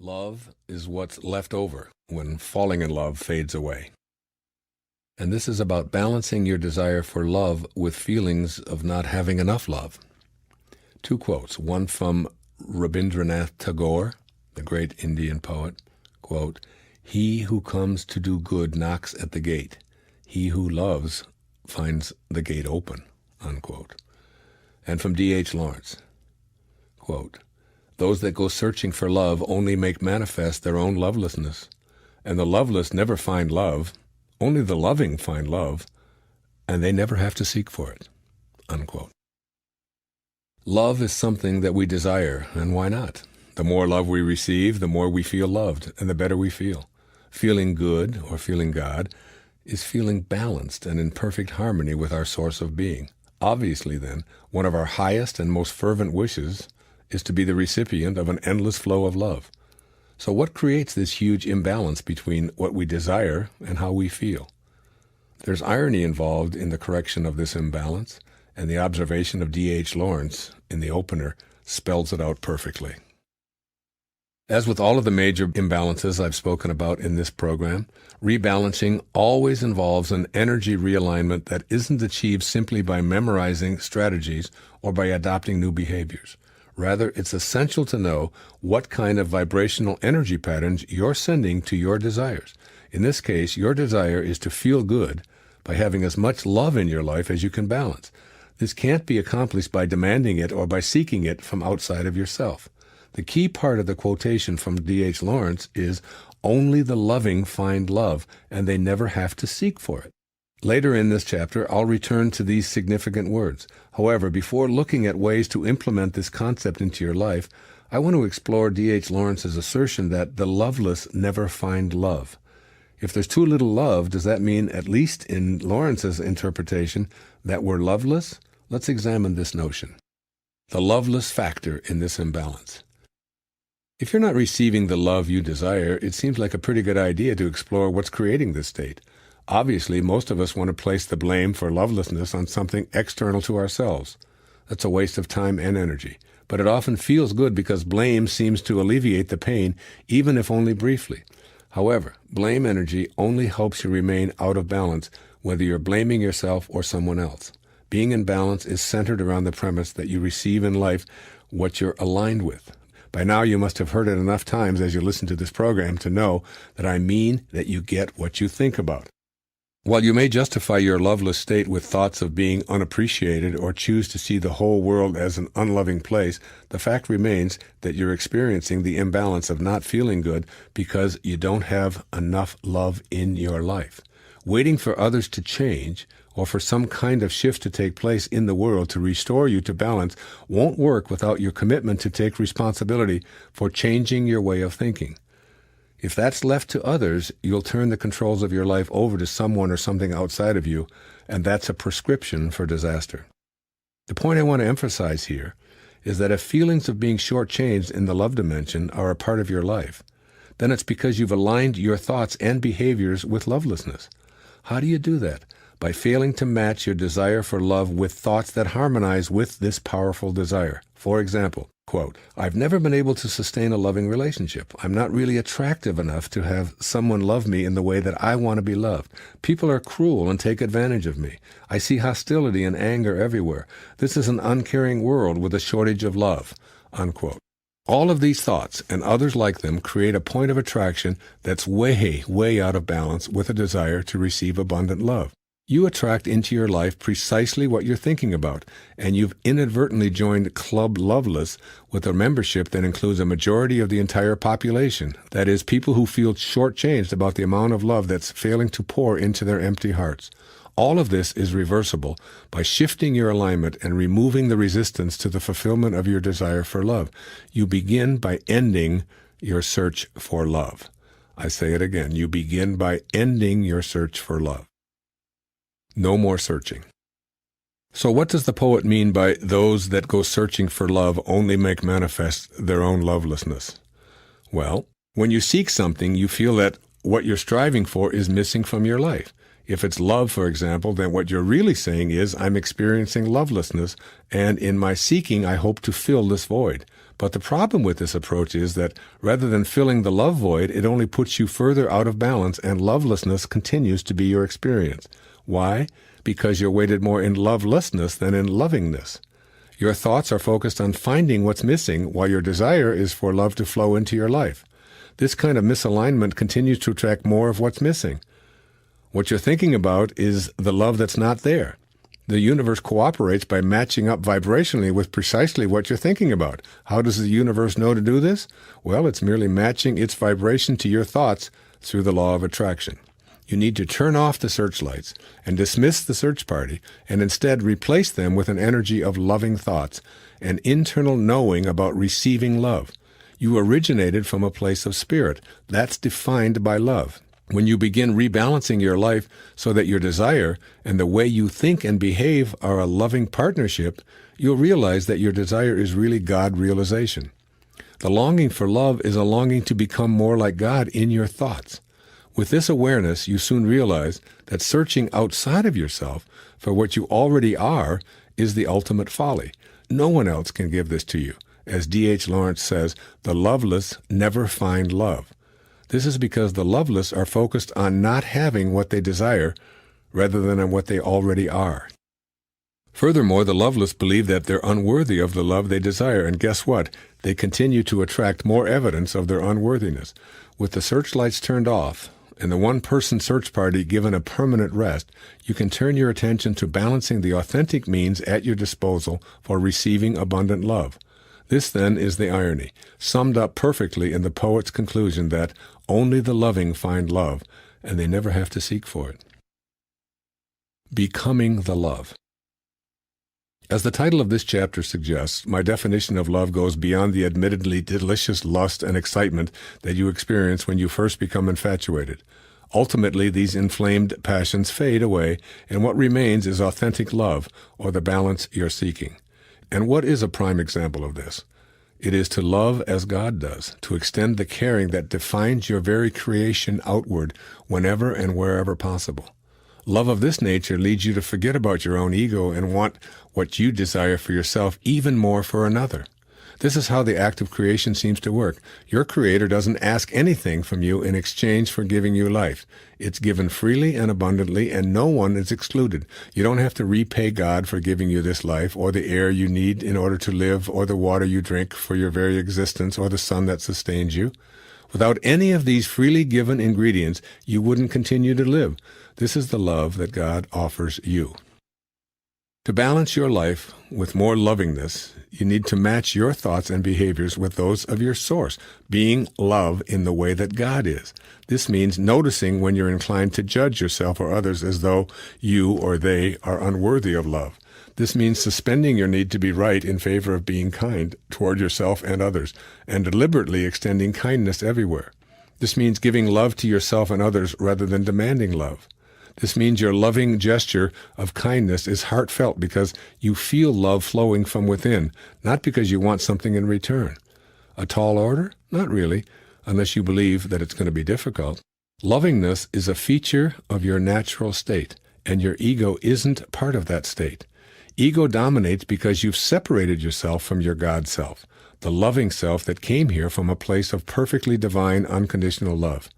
Love is what's left over when falling in love fades away. And this is about balancing your desire for love with feelings of not having enough love. Two quotes, one from Rabindranath Tagore, the great Indian poet, quote, "He who comes to do good knocks at the gate. He who loves finds the gate open," unquote. And from D.H. Lawrence, quote, "Those that go searching for love only make manifest their own lovelessness, and the loveless never find love, only the loving find love, and they never have to seek for it," unquote. Love is something that we desire, and why not? The more love we receive, the more we feel loved, and the better we feel. Feeling good, or feeling God, is feeling balanced and in perfect harmony with our source of being. Obviously, then, one of our highest and most fervent wishes is to be the recipient of an endless flow of love. So what creates this huge imbalance between what we desire and how we feel? There's irony involved in the correction of this imbalance, and the observation of D.H. Lawrence in the opener spells it out perfectly. As with all of the major imbalances I've spoken about in this program, rebalancing always involves an energy realignment that isn't achieved simply by memorizing strategies or by adopting new behaviors. Rather, it's essential to know what kind of vibrational energy patterns you're sending to your desires. In this case, your desire is to feel good by having as much love in your life as you can balance. This can't be accomplished by demanding it or by seeking it from outside of yourself. The key part of the quotation from D.H. Lawrence is, "Only the loving find love, and they never have to seek for it." Later in this chapter, I'll return to these significant words. However, before looking at ways to implement this concept into your life, I want to explore D.H. Lawrence's assertion that the loveless never find love. If there's too little love, does that mean, at least in Lawrence's interpretation, that we're loveless? Let's examine this notion. The loveless factor in this imbalance. If you're not receiving the love you desire, it seems like a pretty good idea to explore what's creating this state. Obviously, most of us want to place the blame for lovelessness on something external to ourselves. That's a waste of time and energy. But it often feels good because blame seems to alleviate the pain, even if only briefly. However, blame energy only helps you remain out of balance, whether you're blaming yourself or someone else. Being in balance is centered around the premise that you receive in life what you're aligned with. By now you must have heard it enough times as you listen to this program to know that I mean that you get what you think about. While you may justify your loveless state with thoughts of being unappreciated or choose to see the whole world as an unloving place, the fact remains that you're experiencing the imbalance of not feeling good because you don't have enough love in your life. Waiting for others to change or for some kind of shift to take place in the world to restore you to balance won't work without your commitment to take responsibility for changing your way of thinking. If that's left to others, you'll turn the controls of your life over to someone or something outside of you, and that's a prescription for disaster. The point I want to emphasize here is that if feelings of being shortchanged in the love dimension are a part of your life, then it's because you've aligned your thoughts and behaviors with lovelessness. How do you do that? By failing to match your desire for love with thoughts that harmonize with this powerful desire. For example, quote, "I've never been able to sustain a loving relationship. I'm not really attractive enough to have someone love me in the way that I want to be loved. People are cruel and take advantage of me. I see hostility and anger everywhere. This is an uncaring world with a shortage of love," unquote. All of these thoughts and others like them create a point of attraction that's way, way out of balance with a desire to receive abundant love. You attract into your life precisely what you're thinking about, and you've inadvertently joined Club Loveless with a membership that includes a majority of the entire population. That is, people who feel shortchanged about the amount of love that's failing to pour into their empty hearts. All of this is reversible by shifting your alignment and removing the resistance to the fulfillment of your desire for love. You begin by ending your search for love. I say it again. You begin by ending your search for love. No more searching. So what does the poet mean by "those that go searching for love only make manifest their own lovelessness"? Well, when you seek something, you feel that what you're striving for is missing from your life. If it's love, for example, then what you're really saying is, "I'm experiencing lovelessness, and in my seeking, I hope to fill this void." But the problem with this approach is that rather than filling the love void, it only puts you further out of balance, and lovelessness continues to be your experience. Why? Because you're weighted more in lovelessness than in lovingness. Your thoughts are focused on finding what's missing, while your desire is for love to flow into your life. This kind of misalignment continues to attract more of what's missing. What you're thinking about is the love that's not there. The universe cooperates by matching up vibrationally with precisely what you're thinking about. How does the universe know to do this? Well, it's merely matching its vibration to your thoughts through the law of attraction. You need to turn off the searchlights and dismiss the search party, and instead replace them with an energy of loving thoughts, an internal knowing about receiving love. You originated from a place of spirit. That's defined by love. When you begin rebalancing your life so that your desire and the way you think and behave are a loving partnership, you'll realize that your desire is really God realization. The longing for love is a longing to become more like God in your thoughts. With this awareness, you soon realize that searching outside of yourself for what you already are is the ultimate folly. No one else can give this to you. As D.H. Lawrence says, the loveless never find love. This is because the loveless are focused on not having what they desire rather than on what they already are. Furthermore, the loveless believe that they're unworthy of the love they desire, and guess what? They continue to attract more evidence of their unworthiness. With the searchlights turned off and the one-person search party given a permanent rest, you can turn your attention to balancing the authentic means at your disposal for receiving abundant love. This, then, is the irony, summed up perfectly in the poet's conclusion that only the loving find love, and they never have to seek for it. Becoming the love. As the title of this chapter suggests, my definition of love goes beyond the admittedly delicious lust and excitement that you experience when you first become infatuated. Ultimately, these inflamed passions fade away, and what remains is authentic love, or the balance you're seeking. And what is a prime example of this? It is to love as God does, to extend the caring that defines your very creation outward whenever and wherever possible. Love of this nature leads you to forget about your own ego and want what you desire for yourself even more for another. This is how the act of creation seems to work. Your Creator doesn't ask anything from you in exchange for giving you life. It's given freely and abundantly, and no one is excluded. You don't have to repay God for giving you this life, or the air you need in order to live, or the water you drink for your very existence, or the sun that sustains you. Without any of these freely given ingredients, you wouldn't continue to live. This is the love that God offers you. To balance your life with more lovingness, you need to match your thoughts and behaviors with those of your source, being love in the way that God is. This means noticing when you're inclined to judge yourself or others as though you or they are unworthy of love. This means suspending your need to be right in favor of being kind toward yourself and others, and deliberately extending kindness everywhere. This means giving love to yourself and others rather than demanding love. This means your loving gesture of kindness is heartfelt because you feel love flowing from within, not because you want something in return. A tall order? Not really, unless you believe that it's going to be difficult. Lovingness is a feature of your natural state, and your ego isn't part of that state. Ego dominates because you've separated yourself from your God self, the loving self that came here from a place of perfectly divine, unconditional love.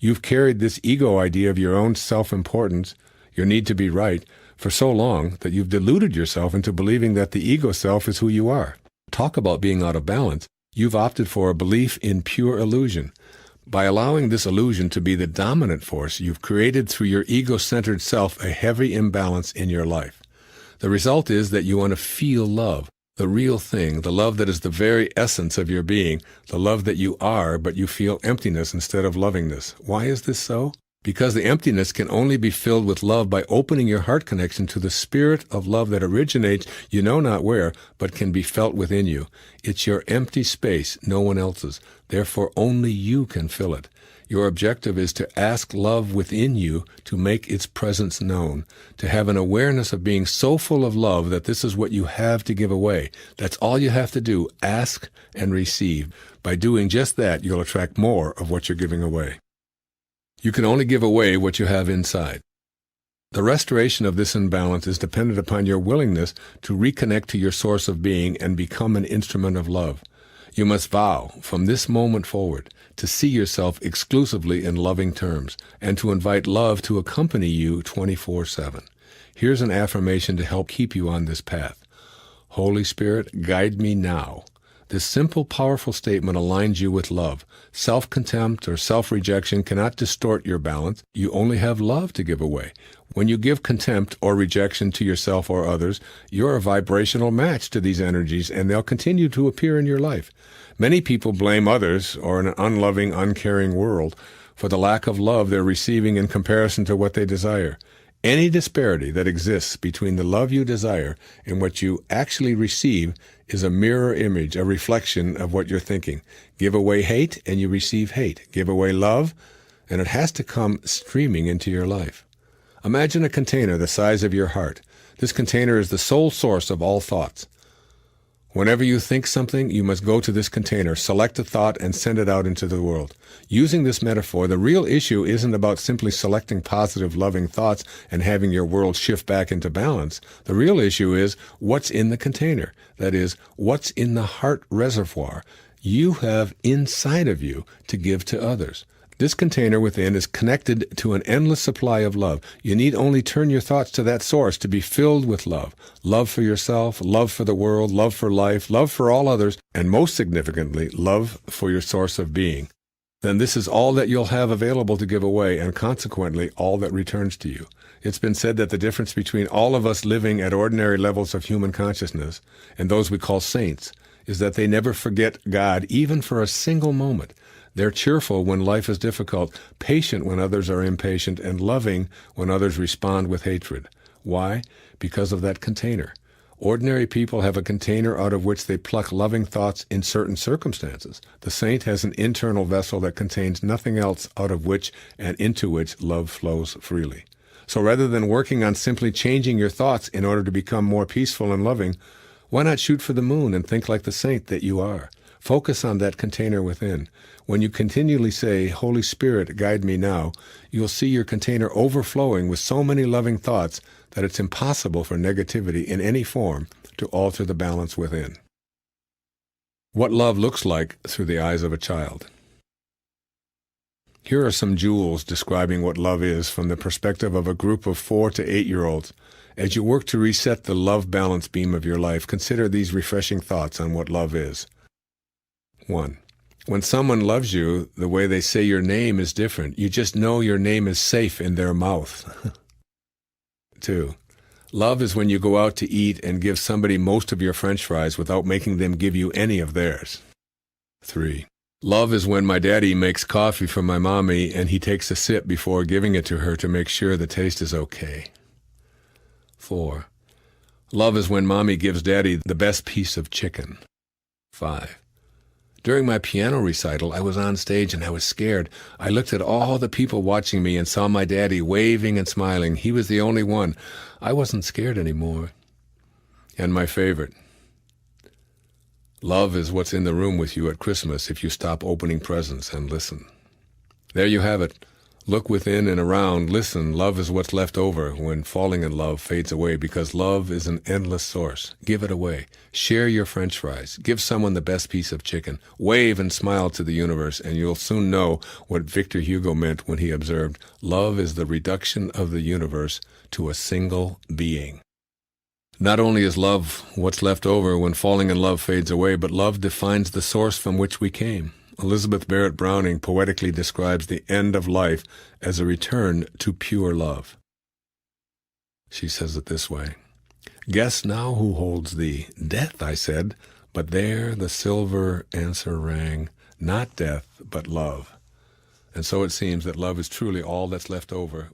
You've carried this ego idea of your own self-importance, your need to be right, for so long that you've deluded yourself into believing that the ego self is who you are. Talk about being out of balance. You've opted for a belief in pure illusion. By allowing this illusion to be the dominant force, you've created through your ego-centered self a heavy imbalance in your life. The result is that you want to feel love, the real thing, the love that is the very essence of your being, the love that you are, but you feel emptiness instead of lovingness. Why is this so? Because the emptiness can only be filled with love by opening your heart connection to the spirit of love that originates you know not where, but can be felt within you. It's your empty space, no one else's. Therefore, only you can fill it. Your objective is to ask love within you to make its presence known, to have an awareness of being so full of love that this is what you have to give away. That's all you have to do, ask and receive. By doing just that, you'll attract more of what you're giving away. You can only give away what you have inside. The restoration of this imbalance is dependent upon your willingness to reconnect to your source of being and become an instrument of love. You must vow, from this moment forward, to see yourself exclusively in loving terms, and to invite love to accompany you 24/7. Here's an affirmation to help keep you on this path. Holy Spirit, guide me now. This simple, powerful statement aligns you with love. Self-contempt or self-rejection cannot distort your balance. You only have love to give away. When you give contempt or rejection to yourself or others, you're a vibrational match to these energies, and they'll continue to appear in your life. Many people blame others or an unloving, uncaring world for the lack of love they're receiving in comparison to what they desire. Any disparity that exists between the love you desire and what you actually receive is a mirror image, a reflection of what you're thinking. Give away hate and you receive hate. Give away love and it has to come streaming into your life. Imagine a container the size of your heart. This container is the sole source of all thoughts. Whenever you think something, you must go to this container, select a thought, and send it out into the world. Using this metaphor, the real issue isn't about simply selecting positive, loving thoughts and having your world shift back into balance. The real issue is what's in the container. That is, what's in the heart reservoir you have inside of you to give to others. This container within is connected to an endless supply of love. You need only turn your thoughts to that source to be filled with love. Love for yourself, love for the world, love for life, love for all others, and most significantly, love for your source of being. Then this is all that you'll have available to give away, and consequently, all that returns to you. It's been said that the difference between all of us living at ordinary levels of human consciousness and those we call saints is that they never forget God even for a single moment. They're cheerful when life is difficult, patient when others are impatient, and loving when others respond with hatred. Why? Because of that container. Ordinary people have a container out of which they pluck loving thoughts in certain circumstances. The saint has an internal vessel that contains nothing else out of which and into which love flows freely. So rather than working on simply changing your thoughts in order to become more peaceful and loving, why not shoot for the moon and think like the saint that you are? Focus on that container within. When you continually say, Holy Spirit, guide me now, you'll see your container overflowing with so many loving thoughts that it's impossible for negativity in any form to alter the balance within. What love looks like through the eyes of a child. Here are some jewels describing what love is from the perspective of a group of 4 to 8-year-olds. As you work to reset the love balance beam of your life, consider these refreshing thoughts on what love is. 1. When someone loves you, the way they say your name is different. You just know your name is safe in their mouth. 2. Love is when you go out to eat and give somebody most of your French fries without making them give you any of theirs. 3. Love is when my daddy makes coffee for my mommy and he takes a sip before giving it to her to make sure the taste is okay. 4. Love is when mommy gives daddy the best piece of chicken. 5. During my piano recital, I was on stage and I was scared. I looked at all the people watching me and saw my daddy waving and smiling. He was the only one. I wasn't scared anymore. And my favorite. Love is what's in the room with you at Christmas if you stop opening presents and listen. There you have it. Look within and around. Listen. Love is what's left over when falling in love fades away, because love is an endless source. Give it away. Share your French fries. Give someone the best piece of chicken. Wave and smile to the universe, and you'll soon know what Victor Hugo meant when he observed, love is the reduction of the universe to a single being. Not only is love what's left over when falling in love fades away, but love defines the source from which we came. Elizabeth Barrett Browning poetically describes the end of life as a return to pure love. She says it this way, "Guess now who holds thee? Death, I said, but there the silver answer rang, not death, but love." And so it seems that love is truly all that's left over